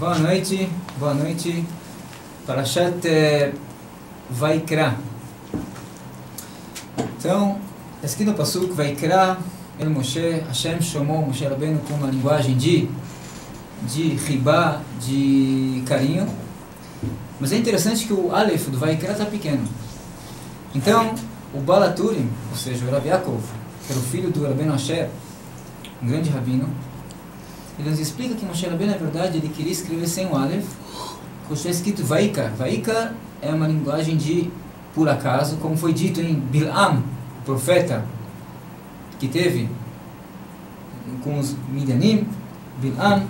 Boa noite. Parashat Vaikra. Então, está escrito no Pasuk, Vaikra el Moshe, Hashem chamou Moshe Rabbeinu com uma linguagem de ribá, de carinho. Mas é interessante que o Aleph do Vaikra está pequeno. Então, o Balaturim, ou seja, o Rav Yaakov, que era o filho do Rabbeinu Asher, um grande rabino, ele nos explica que Moshe Rabbeinu, na verdade, ele queria escrever sem o Aleph, porque está escrito Vaikar. Vaikar é uma linguagem de por acaso, como foi dito em Bilam, o profeta que teve com os Midianim, Bilam,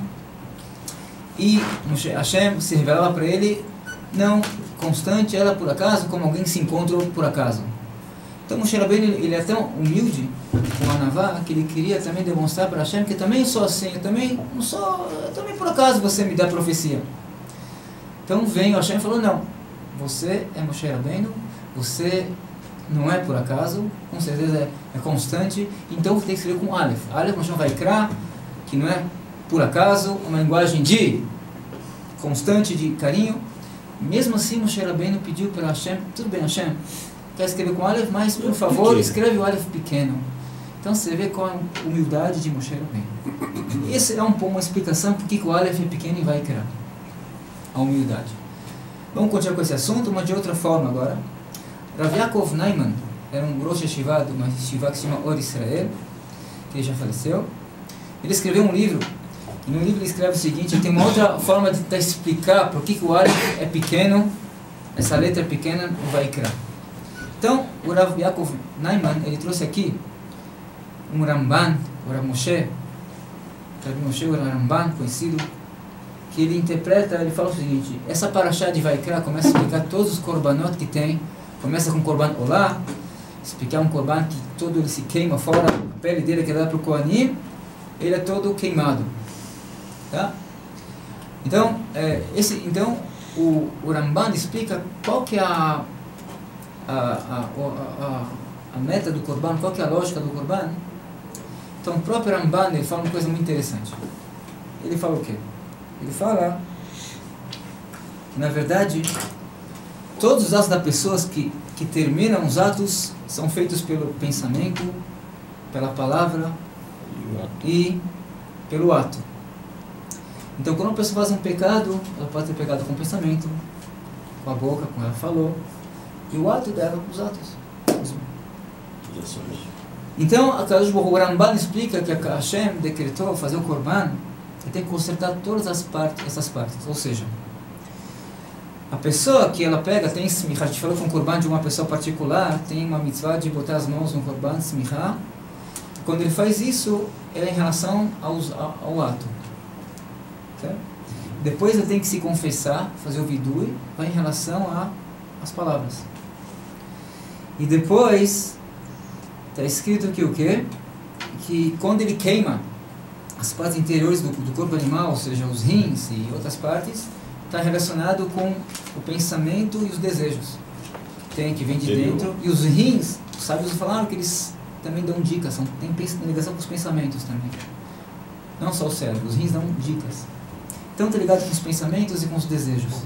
e Hashem se revelava para ele, não constante, ela por acaso, como alguém se encontrou por acaso. Então Moshe Rabbeinu, ele é tão humilde com a Navá, que ele queria também demonstrar para Hashem que também sou assim, também por acaso você me dá profecia. Então veio Hashem e falou, não, você é Moshe Rabbeinu, você não é por acaso, com certeza é constante, então você tem que escrever com Aleph. Aleph Moshe Vaikra, que não é por acaso, uma linguagem de constante, de carinho. Mesmo assim Moshe Rabbeinu pediu para Hashem, tudo bem Hashem, quer escrever com Aleph, mas por favor escreve o Aleph pequeno. Então você vê qual é a humildade de Moshe Rabbeinu. Essa é uma explicação por que o Aleph é pequeno e vai criar a humildade. Vamos continuar com esse assunto, mas de outra forma agora. Rav Yaakov Naiman era um Rosh Yeshiva de uma yeshiva que se chama Or Israel, que ele já faleceu. Ele escreveu um livro, e no livro ele escreve o seguinte, tem uma outra forma de explicar por que o Aleph é pequeno, essa letra é pequena, o Vaikra. Então, o Rav Yaakov Naiman, ele trouxe aqui um Ramban, o Rav Moshe, o Ramban, conhecido, que ele interpreta, ele fala o seguinte, essa parashá de Vaikra começa a explicar todos os korbanot que tem, começa com o korban olá, explicar um korban que todo ele se queima fora, a pele dele que dá para o Kohanim, ele é todo queimado. Tá? Então, o Ramban explica qual que é a meta do korban, qual que é a lógica do korban. Então, o próprio Ramban, ele fala uma coisa muito interessante. Ele fala o quê? Ele fala que, na verdade, todos os atos das pessoas que terminam os atos são feitos pelo pensamento, pela palavra e pelo ato. Então, quando uma pessoa faz um pecado, ela pode ter pecado com o pensamento, com a boca, como ela falou, e o ato dela, os atos. Então, o Ramban explica que a Hashem decretou fazer o korban, ele tem que consertar todas essas partes. Ou seja, a pessoa que ela pega, tem smichá, a gente falou que um korban de uma pessoa particular, tem uma mitzvah de botar as mãos no korban, smichá. Quando ele faz isso, é em relação ao ato. Certo? Depois ele tem que se confessar, fazer o vidui, vai em relação às palavras. E depois, está escrito aqui o quê? Que quando ele queima as partes interiores do corpo animal, ou seja, os rins e outras partes, está relacionado com o pensamento e os desejos que vem de dentro. E os rins, os sábios falaram que eles também dão dicas, tem ligação com os pensamentos também. Não só o cérebro, os rins dão dicas. Então está ligado com os pensamentos e com os desejos.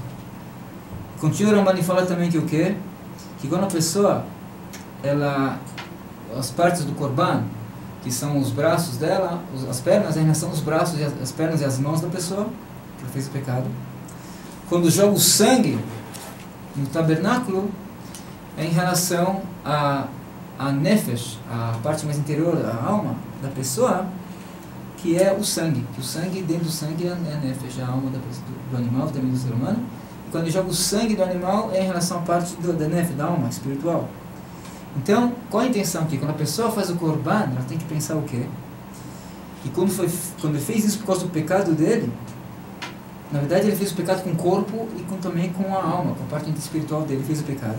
Continua o Ramban fala também que o quê? Que quando a pessoa, as partes do korban, que são os braços dela, as pernas, em relação aos braços, as pernas e as mãos da pessoa, que ela fez o pecado. Quando joga o sangue no tabernáculo, é em relação a nefesh, a parte mais interior, a alma da pessoa, que é o sangue. Que o sangue, dentro do sangue, é a nefesh, a alma do animal, também do ser humano. E quando joga o sangue do animal, é em relação à parte da nefesh, da alma espiritual. Então, qual a intenção aqui? Quando a pessoa faz o korban, ela tem que pensar o quê? E quando ele fez isso por causa do pecado dele, na verdade ele fez o pecado com o corpo e também com a alma, com a parte espiritual dele, ele fez o pecado.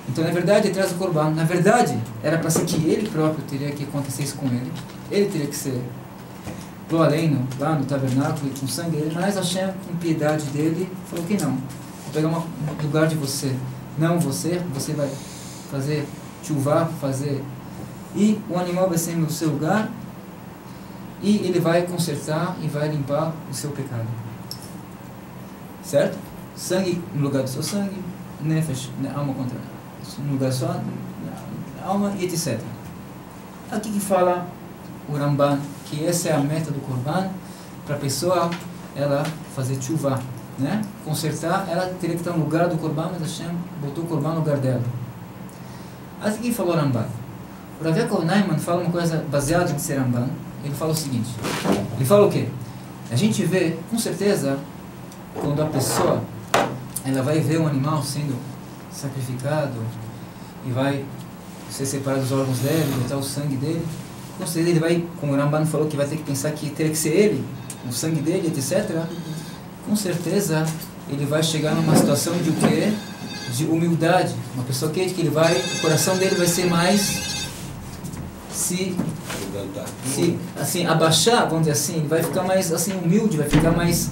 Então, na verdade, ele traz o korban. Na verdade, era para ser que ele próprio teria que acontecer isso com ele. Ele teria que ser pro além, lá no tabernáculo, e com sangue dele, mas Hashem, com piedade dele, falou que não. Vou pegar um lugar de você. Não você vai fazer chuvá, e o animal vai ser no seu lugar, e ele vai consertar e vai limpar o seu pecado. certo? Sangue no lugar do seu sangue, nefesh, alma contra no lugar só, alma e etc. Aqui que fala o Ramban que essa é a meta do Korban, para a pessoa ela fazer tshuva, né? Consertar, ela teria que estar no lugar do Korban, mas Hashem botou o Korban no lugar dela. Aqui que falou o Ramban. O Rav Yaakov Naiman fala uma coisa baseada em ser Ramban. Ele fala o seguinte, ele fala o quê? A gente vê, com certeza, quando a pessoa ela vai ver um animal sendo sacrificado e vai ser separado dos órgãos dele, botar o sangue dele, com certeza ele vai, como o Ramban falou, que vai ter que pensar que teria que ser ele, o sangue dele, etc. Com certeza ele vai chegar numa situação de o quê? De humildade. Uma pessoa que ele vai, o coração dele vai ser mais assim, abaixar, vamos dizer assim, ele vai ficar mais assim humilde, vai ficar mais,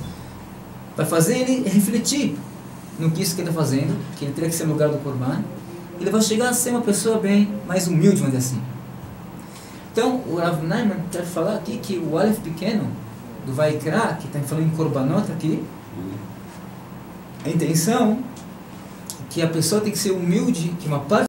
vai fazer ele refletir no que isso que ele está fazendo, que ele teria que ser no lugar do Korban. Ele vai chegar a ser uma pessoa bem mais humilde, vamos dizer assim. Então, o Rav Naiman quer falar aqui que o Aleph pequeno do Vaikra, que está falando em Korbanot aqui, a intenção é que a pessoa tem que ser humilde, que uma parte